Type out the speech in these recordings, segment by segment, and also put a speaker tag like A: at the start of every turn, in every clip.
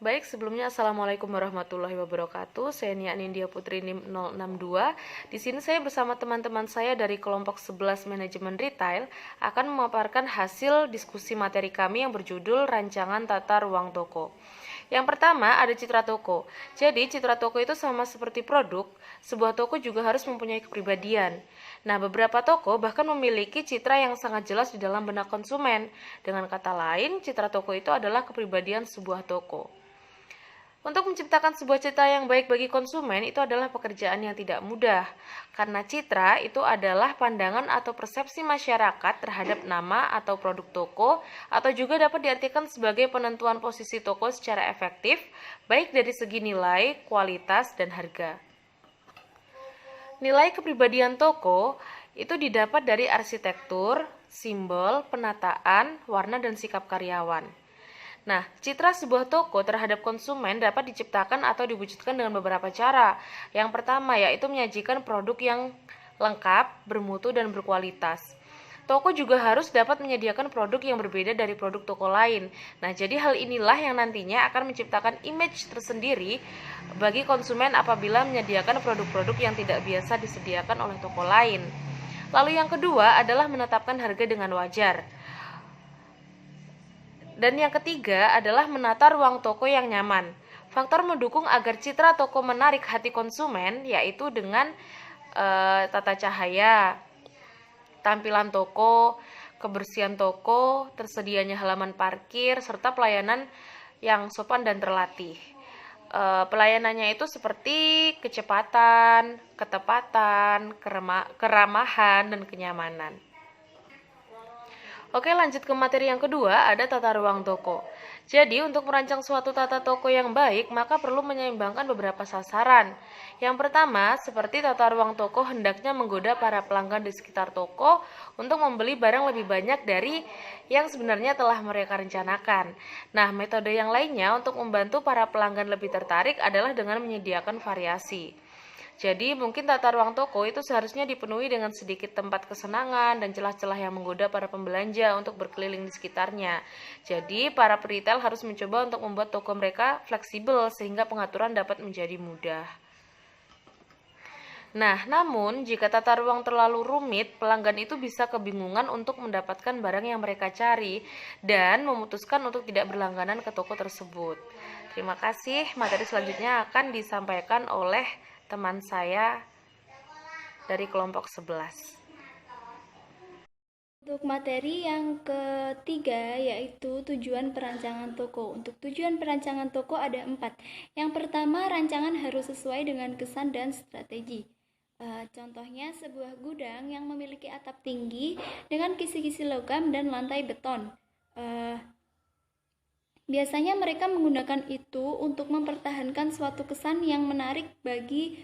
A: Baik, sebelumnya Assalamualaikum warahmatullahi wabarakatuh. Saya Nia Nindya Putri NIM 062. Di sini saya bersama teman-teman saya dari kelompok 11 Manajemen Retail akan memaparkan hasil diskusi materi kami yang berjudul Rancangan Tata Ruang Toko. Yang pertama ada citra toko. Jadi citra toko itu sama seperti produk, sebuah toko juga harus mempunyai kepribadian. Nah, beberapa toko bahkan memiliki citra yang sangat jelas di dalam benak konsumen. Dengan kata lain, citra toko itu adalah kepribadian sebuah toko. Untuk menciptakan sebuah citra yang baik bagi konsumen itu adalah pekerjaan yang tidak mudah, karena citra itu adalah pandangan atau persepsi masyarakat terhadap nama atau produk toko, atau juga dapat diartikan sebagai penentuan posisi toko secara efektif, baik dari segi nilai, kualitas, dan harga. Nilai kepribadian toko itu didapat dari arsitektur, simbol, penataan, warna, dan sikap karyawan. Nah, citra sebuah toko terhadap konsumen dapat diciptakan atau diwujudkan dengan beberapa cara. Yang pertama yaitu menyajikan produk yang lengkap, bermutu, dan berkualitas. Toko juga harus dapat menyediakan produk yang berbeda dari produk toko lain. Nah, jadi hal inilah yang nantinya akan menciptakan image tersendiri bagi konsumen apabila menyediakan produk-produk yang tidak biasa disediakan oleh toko lain. Lalu yang kedua adalah menetapkan harga dengan wajar. Dan yang ketiga adalah menata ruang toko yang nyaman. Faktor mendukung agar citra toko menarik hati konsumen yaitu dengan tata cahaya, tampilan toko, kebersihan toko, tersedianya halaman parkir, serta pelayanan yang sopan dan terlatih. Pelayanannya itu seperti kecepatan, ketepatan, keramahan, dan kenyamanan. Oke, lanjut ke materi yang kedua, ada tata ruang toko. Jadi, untuk merancang suatu tata toko yang baik, maka perlu menyeimbangkan beberapa sasaran. Yang pertama, seperti tata ruang toko hendaknya menggoda para pelanggan di sekitar toko untuk membeli barang lebih banyak dari yang sebenarnya telah mereka rencanakan. Nah, metode yang lainnya untuk membantu para pelanggan lebih tertarik adalah dengan menyediakan variasi. Jadi mungkin tata ruang toko itu seharusnya dipenuhi dengan sedikit tempat kesenangan dan celah-celah yang menggoda para pembelanja untuk berkeliling di sekitarnya. Jadi para retail harus mencoba untuk membuat toko mereka fleksibel sehingga pengaturan dapat menjadi mudah. Nah, namun jika tata ruang terlalu rumit, pelanggan itu bisa kebingungan untuk mendapatkan barang yang mereka cari dan memutuskan untuk tidak berlangganan ke toko tersebut. Terima kasih. Materi selanjutnya akan disampaikan oleh teman saya dari kelompok 11.
B: Untuk materi yang ketiga yaitu tujuan perancangan toko. Untuk tujuan perancangan toko ada 4. Yang pertama, rancangan harus sesuai dengan kesan dan strategi. Contohnya sebuah gudang yang memiliki atap tinggi dengan kisi-kisi logam dan lantai beton. Biasanya mereka menggunakan itu untuk mempertahankan suatu kesan yang menarik bagi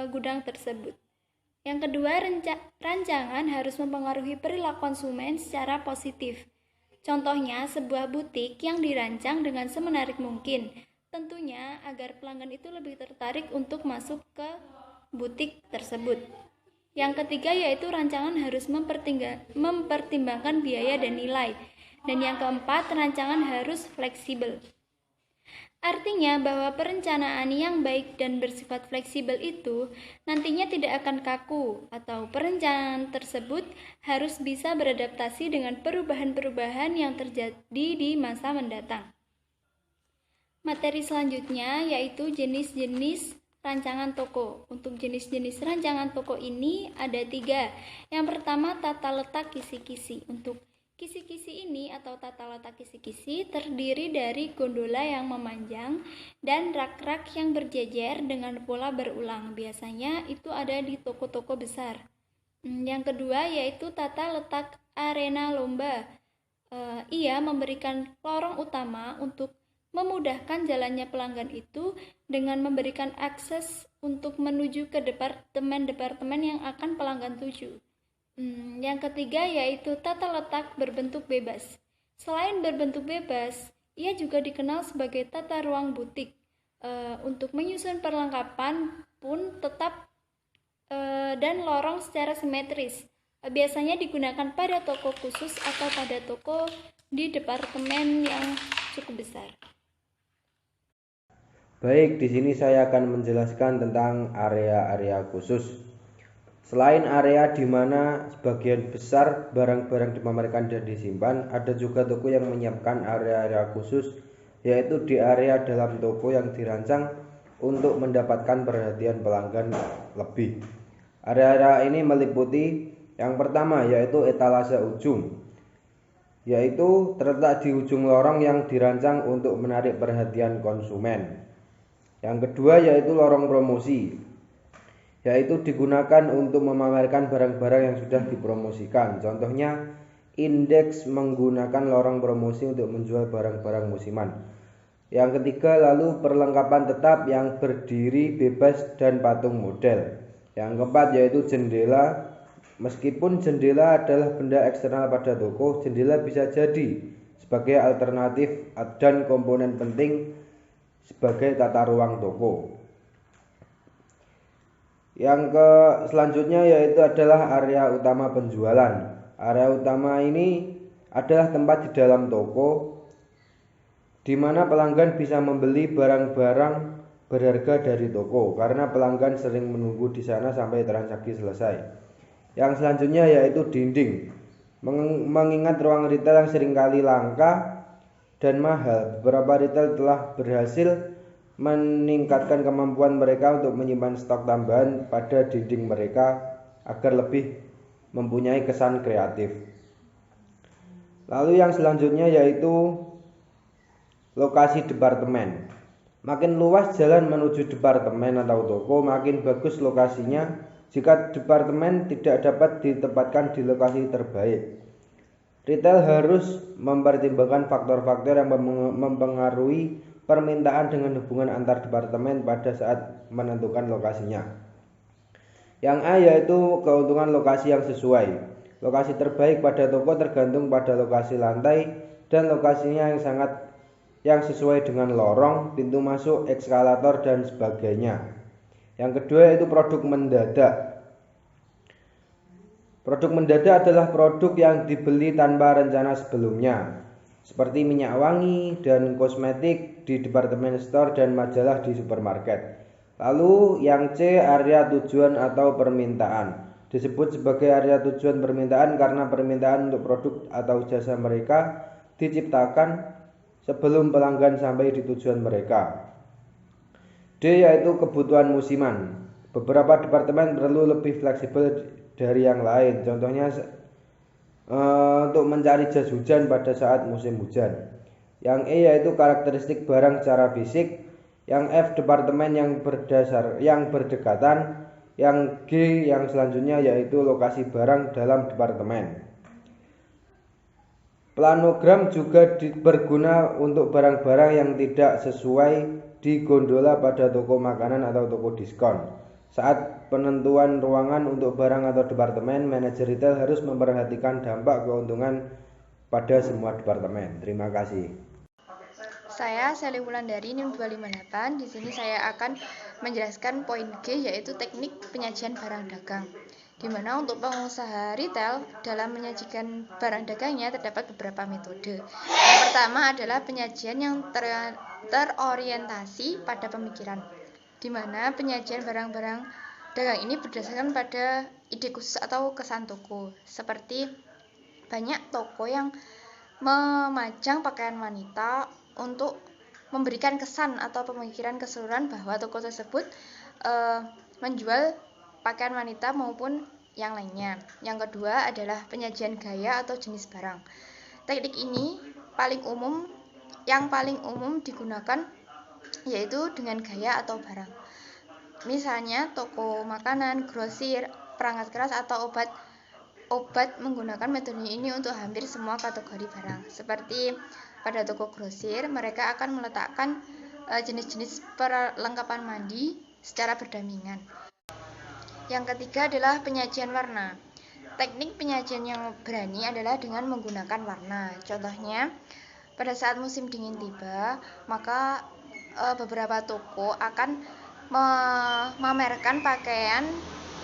B: gudang tersebut. Yang kedua, rancangan harus mempengaruhi perilaku konsumen secara positif. Contohnya, sebuah butik yang dirancang dengan semenarik mungkin, tentunya agar pelanggan itu lebih tertarik untuk masuk ke butik tersebut. Yang ketiga yaitu rancangan harus mempertimbangkan biaya dan nilai. Dan yang keempat, rancangan harus fleksibel. Artinya bahwa perencanaan yang baik dan bersifat fleksibel itu nantinya tidak akan kaku atau perencanaan tersebut harus bisa beradaptasi dengan perubahan-perubahan yang terjadi di masa mendatang. Materi selanjutnya yaitu jenis-jenis rancangan toko. Untuk jenis-jenis rancangan toko ini ada 3. Yang pertama, tata letak kisi-kisi. Untuk kisi-kisi ini atau tata letak kisi-kisi terdiri dari gondola yang memanjang dan rak-rak yang berjejer dengan pola berulang. Biasanya itu ada di toko-toko besar. Yang kedua yaitu tata letak arena lomba. Ia memberikan lorong utama untuk memudahkan jalannya pelanggan itu dengan memberikan akses untuk menuju ke departemen-departemen yang akan pelanggan tuju. Yang ketiga yaitu tata letak berbentuk bebas. Selain berbentuk bebas, ia juga dikenal sebagai tata ruang butik. Untuk menyusun perlengkapan pun tetap dan lorong secara simetris. Biasanya digunakan pada toko khusus atau pada toko di departemen yang cukup besar.
C: Baik, di sini saya akan menjelaskan tentang area-area khusus. Selain area di mana sebagian besar barang-barang dipamerkan dan disimpan, ada juga toko yang menyiapkan area-area khusus, yaitu di area dalam toko yang dirancang untuk mendapatkan perhatian pelanggan lebih. Area-area ini meliputi yang pertama yaitu etalase ujung, yaitu terletak di ujung lorong yang dirancang untuk menarik perhatian konsumen. Yang kedua yaitu lorong promosi, yaitu digunakan untuk memamerkan barang-barang yang sudah dipromosikan. Contohnya, indeks menggunakan lorong promosi untuk menjual barang-barang musiman. Yang ketiga lalu perlengkapan tetap yang berdiri bebas dan patung model. Yang keempat yaitu jendela. Meskipun jendela adalah benda eksternal pada toko, jendela bisa jadi sebagai alternatif dan komponen penting sebagai tata ruang toko. Yang selanjutnya yaitu adalah area utama penjualan. Area utama ini adalah tempat di dalam toko di mana pelanggan bisa membeli barang-barang berharga dari toko karena pelanggan sering menunggu di sana sampai transaksi selesai. Yang selanjutnya yaitu dinding. Mengingat ruang retail yang seringkali langka dan mahal, beberapa retail telah berhasil meningkatkan kemampuan mereka untuk menyimpan stok tambahan pada dinding mereka agar lebih mempunyai kesan kreatif. Lalu yang selanjutnya yaitu lokasi departemen. Makin luas jalan menuju departemen atau toko, makin bagus lokasinya. Jika departemen tidak dapat ditempatkan di lokasi terbaik, retail harus mempertimbangkan faktor-faktor yang mempengaruhi permintaan dengan hubungan antar departemen pada saat menentukan lokasinya. Yang A yaitu keuntungan lokasi yang sesuai. Lokasi terbaik pada toko tergantung pada lokasi lantai dan lokasinya yang sesuai dengan lorong, pintu masuk, eskalator dan sebagainya. Yang kedua yaitu produk mendadak. Produk mendadak adalah produk yang dibeli tanpa rencana sebelumnya, seperti minyak wangi dan kosmetik di departemen store dan majalah di supermarket. Lalu yang C, area tujuan atau permintaan. Disebut sebagai area tujuan permintaan karena permintaan untuk produk atau jasa mereka diciptakan sebelum pelanggan sampai di tujuan mereka. D yaitu kebutuhan musiman. Beberapa departemen perlu lebih fleksibel dari yang lain. Contohnya untuk mencari jas hujan pada saat musim hujan. Yang E yaitu karakteristik barang secara fisik. Yang F departemen yang berdekatan. Yang G yang selanjutnya yaitu lokasi barang dalam departemen. Planogram juga berguna untuk barang-barang yang tidak sesuai di gondola pada toko makanan atau toko diskon. Saat penentuan ruangan untuk barang atau departemen, manajer retail harus memperhatikan dampak keuntungan pada semua departemen. Terima kasih.
B: Saya Sally Wulandari NIM 258. Di sini saya akan menjelaskan poin G yaitu teknik penyajian barang dagang. Di mana untuk pengusaha retail dalam menyajikan barang dagangnya terdapat beberapa metode. Yang pertama adalah penyajian yang terorientasi pada pemikiran, di mana penyajian barang-barang dagang ini berdasarkan pada ide khusus atau kesan toko. Seperti banyak toko yang memajang pakaian wanita untuk memberikan kesan atau pemikiran keseluruhan bahwa toko tersebut menjual pakaian wanita maupun yang lainnya. Yang kedua adalah penyajian gaya atau jenis barang. Teknik ini yang paling umum digunakan yaitu dengan gaya atau barang. Misalnya toko makanan, grosir, perangkat keras atau obat menggunakan metode ini untuk hampir semua kategori barang. Seperti pada toko grosir, mereka akan meletakkan jenis-jenis perlengkapan mandi secara berdampingan. Yang ketiga adalah penyajian warna. Teknik penyajian yang berani adalah dengan menggunakan warna. Contohnya, pada saat musim dingin tiba, maka beberapa toko akan memamerkan pakaian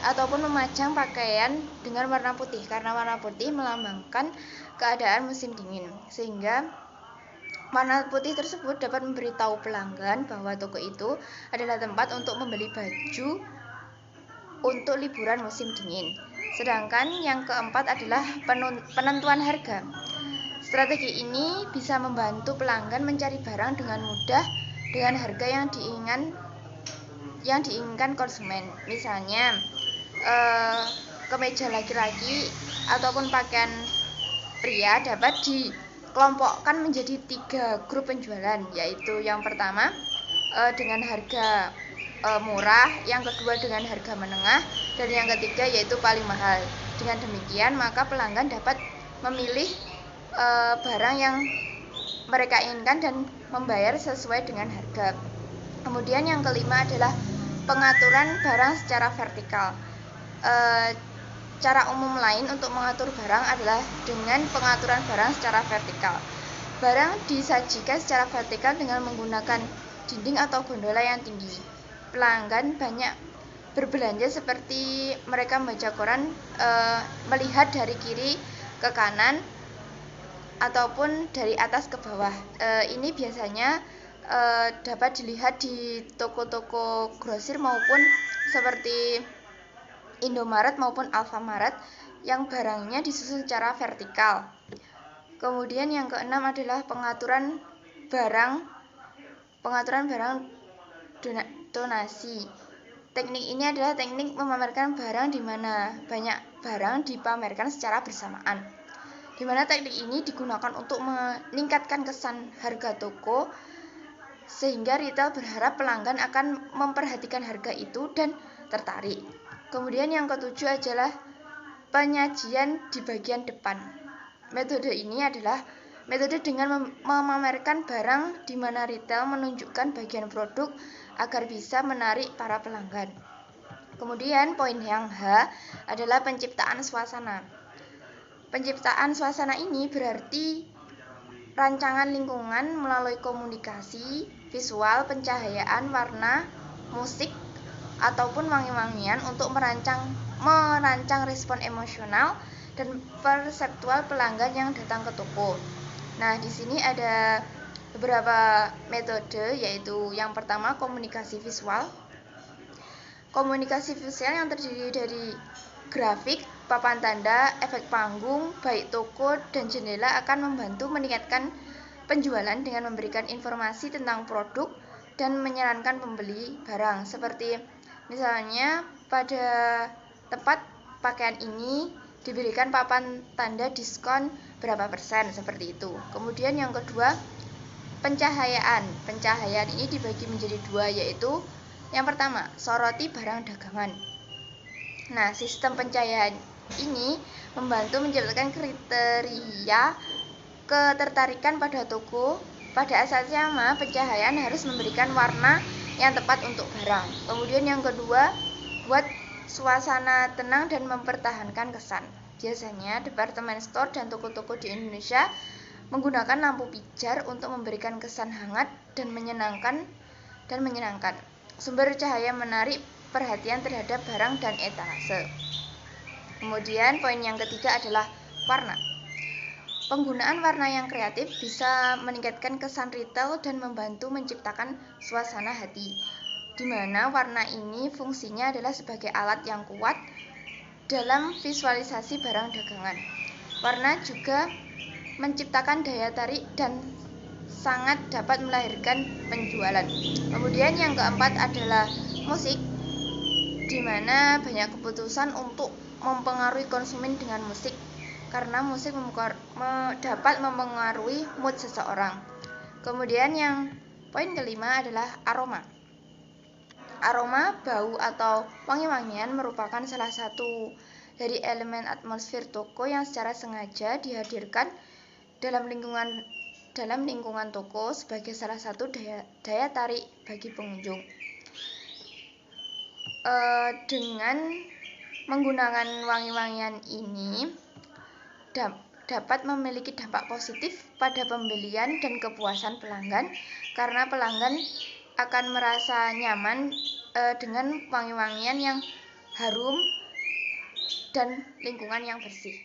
B: ataupun memajang pakaian dengan warna putih karena warna putih melambangkan keadaan musim dingin, sehingga Warna putih tersebut dapat memberitahu pelanggan bahwa toko itu adalah tempat untuk membeli baju untuk liburan musim dingin. Sedangkan yang keempat adalah penentuan harga. Strategi ini bisa membantu pelanggan mencari barang dengan mudah dengan harga yang diinginkan konsumen. Misalnya kemeja laki-laki ataupun pakaian pria dapat dikelompokkan menjadi 3 grup penjualan, yaitu yang pertama dengan harga murah, yang kedua dengan harga menengah, dan yang ketiga yaitu paling mahal. Dengan demikian maka pelanggan dapat memilih barang yang mereka inginkan dan membayar sesuai dengan harga. Kemudian yang kelima adalah pengaturan barang secara vertikal. Cara umum lain untuk mengatur barang adalah dengan pengaturan barang secara vertikal. Barang disajikan secara vertikal dengan menggunakan dinding atau gondola yang tinggi. Pelanggan banyak berbelanja seperti mereka membaca koran, melihat dari kiri ke kanan ataupun dari atas ke bawah. Ini biasanya dapat dilihat di toko-toko grosir maupun seperti Indomaret maupun Alfamaret yang barangnya disusun secara vertikal. Kemudian yang keenam adalah pengaturan barang donasi. Teknik ini adalah teknik memamerkan barang di mana banyak barang dipamerkan secara bersamaan. Di mana teknik ini digunakan untuk meningkatkan kesan harga toko sehingga retail berharap pelanggan akan memperhatikan harga itu dan tertarik. Kemudian yang ketujuh adalah penyajian di bagian depan. Metode ini adalah metode dengan memamerkan barang di mana retail menunjukkan bagian produk agar bisa menarik para pelanggan. Kemudian poin yang H adalah penciptaan suasana. Penciptaan suasana ini berarti rancangan lingkungan melalui komunikasi, visual, pencahayaan, warna, musik, ataupun wangi-wangian untuk merancang respon emosional dan perseptual pelanggan yang datang ke toko. Nah, di sini ada beberapa metode, yaitu yang pertama komunikasi visual. Komunikasi visual yang terdiri dari grafik, papan tanda, efek panggung, baik toko dan jendela akan membantu meningkatkan penjualan dengan memberikan informasi tentang produk dan menyarankan pembeli barang. Seperti misalnya pada tempat pakaian ini diberikan papan tanda diskon berapa persen, seperti itu. Kemudian yang kedua, pencahayaan. Pencahayaan ini dibagi menjadi 2, yaitu yang pertama, soroti barang dagangan. Nah, sistem pencahayaan ini membantu menciptakan kriteria ketertarikan pada toko. Pada asalnya pencahayaan harus memberikan warna yang tepat untuk barang. Kemudian yang kedua, buat suasana tenang dan mempertahankan kesan. Biasanya departemen store dan toko-toko di Indonesia menggunakan lampu pijar untuk memberikan kesan hangat dan menyenangkan. Sumber cahaya menarik perhatian terhadap barang dan etalase. Kemudian poin yang ketiga adalah warna. Penggunaan warna yang kreatif bisa meningkatkan kesan retail dan membantu menciptakan suasana hati, di mana warna ini fungsinya adalah sebagai alat yang kuat dalam visualisasi barang dagangan. Warna juga menciptakan daya tarik dan sangat dapat melahirkan penjualan. Kemudian yang keempat adalah musik, di mana banyak keputusan untuk mempengaruhi konsumen dengan musik, karena musik dapat mempengaruhi mood seseorang. Kemudian yang poin kelima adalah aroma. Aroma, bau atau wangi-wangian merupakan salah satu dari elemen atmosfer toko yang secara sengaja dihadirkan dalam lingkungan toko sebagai salah satu daya tarik bagi pengunjung. Dengan menggunakan wangi-wangian ini dapat memiliki dampak positif pada pembelian dan kepuasan pelanggan, karena pelanggan akan merasa nyaman dengan wangi-wangian yang harum dan lingkungan yang bersih.